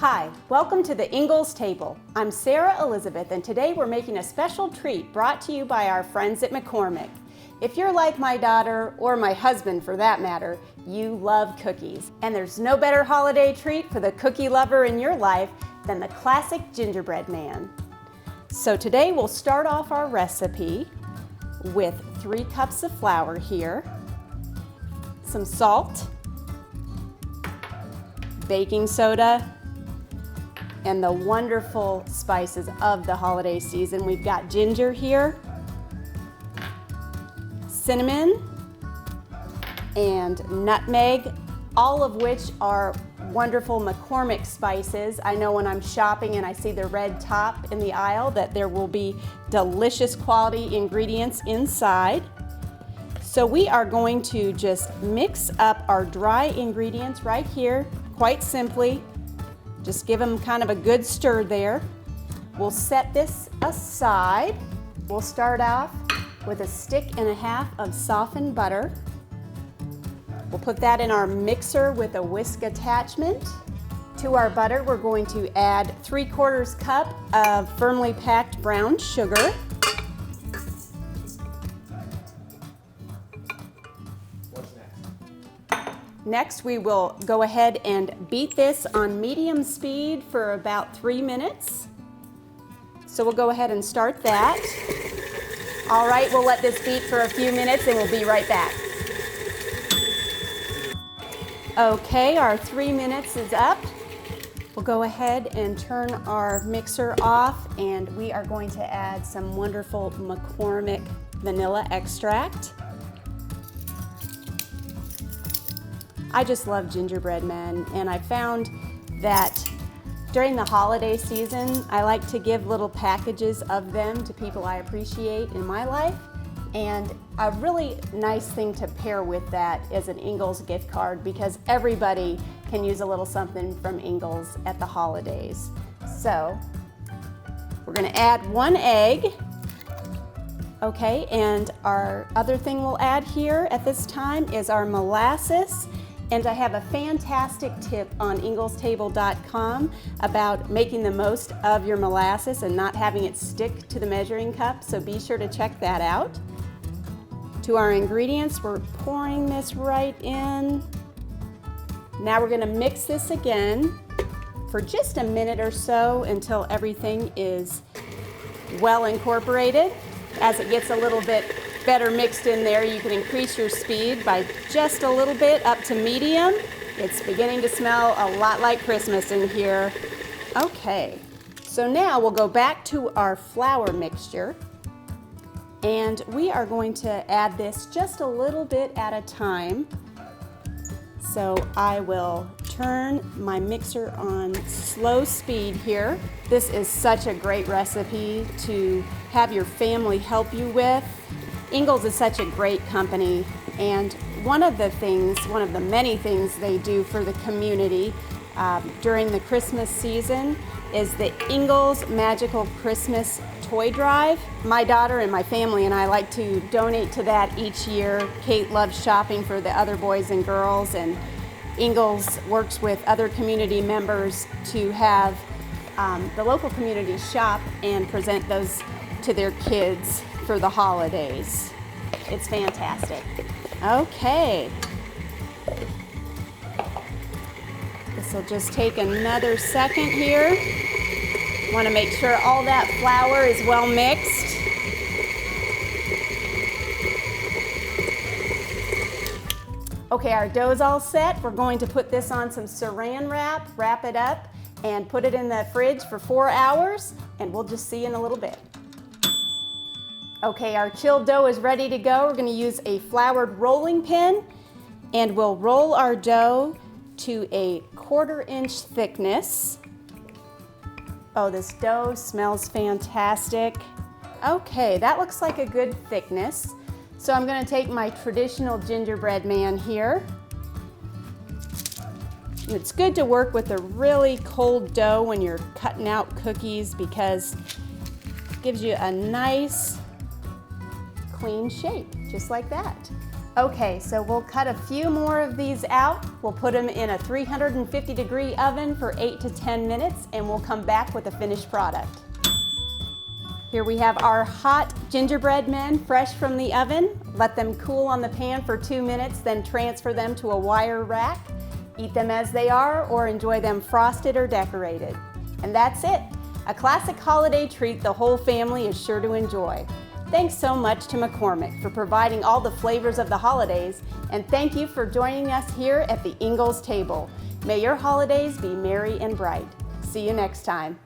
Hi, welcome to the Ingles table. I'm Sarah Elizabeth, and today we're making a special treat brought to you by our friends at McCormick. If you're like my daughter, or my husband for that matter, you love cookies. And there's no better holiday treat for the cookie lover in your life than the classic gingerbread man. So today we'll start off our recipe with 3 cups of flour here, some salt, baking soda, and the wonderful spices of the holiday season. We've got ginger here, cinnamon, and nutmeg, all of which are wonderful McCormick spices. I know when I'm shopping and I see the red top in the aisle that there will be delicious quality ingredients inside. So we are going to just mix up our dry ingredients right here, quite simply. Just give them kind of a good stir there. We'll set this aside. We'll start off with a stick and a half of softened butter. We'll put that in our mixer with a whisk attachment. To our butter, we're going to add 3/4 cup of firmly packed brown sugar. Next, we will go ahead and beat this on medium speed for about 3 minutes. So we'll go ahead and start that. All right, we'll let this beat for a few minutes and we'll be right back. Okay, our 3 minutes is up. We'll go ahead and turn our mixer off, and we are going to add some wonderful McCormick vanilla extract. I just love gingerbread men, and I found that during the holiday season, I like to give little packages of them to people I appreciate in my life. And a really nice thing to pair with that is an Ingles gift card, because everybody can use a little something from Ingles at the holidays. So we're gonna add 1 egg. Okay, and our other thing we'll add here at this time is our molasses. And I have a fantastic tip on inglestable.com about making the most of your molasses and not having it stick to the measuring cup, so be sure to check that out. To our ingredients, we're pouring this right in. Now we're gonna mix this again for just a minute or so until everything is well incorporated. As it gets a little bit better mixed in there, you can increase your speed by just a little bit up to medium. It's beginning to smell a lot like Christmas in here. Okay, so now we'll go back to our flour mixture, and we are going to add this just a little bit at a time. So I will turn my mixer on slow speed here. This is such a great recipe to have your family help you with. Ingles is such a great company, and one of the many things they do for the community during the Christmas season is the Ingles Magical Christmas Toy Drive. My daughter and my family and I like to donate to that each year. Kate loves shopping for the other boys and girls, and Ingles works with other community members to have the local community shop and present those to their kids for the holidays. It's fantastic. Okay. This will just take another second here. Want to make sure all that flour is well mixed. Okay, our dough's all set. We're going to put this on some saran wrap, wrap it up, and put it in the fridge for 4 hours, and we'll just see you in a little bit. Okay, our chilled dough is ready to go. We're going to use a floured rolling pin, and we'll roll our dough to a 1/4 inch thickness. Oh, this dough smells fantastic. Okay, that looks like a good thickness. So I'm going to take my traditional gingerbread man here. It's good to work with a really cold dough when you're cutting out cookies, because it gives you a nice clean shape, just like that. Okay, so we'll cut a few more of these out. We'll put them in a 350-degree oven for 8 to 10 minutes, and we'll come back with a finished product. Here we have our hot gingerbread men fresh from the oven. Let them cool on the pan for 2 minutes, then transfer them to a wire rack. Eat them as they are or enjoy them frosted or decorated. And that's it. A classic holiday treat the whole family is sure to enjoy. Thanks so much to McCormick for providing all the flavors of the holidays, and thank you for joining us here at the Ingles table. May your holidays be merry and bright. See you next time.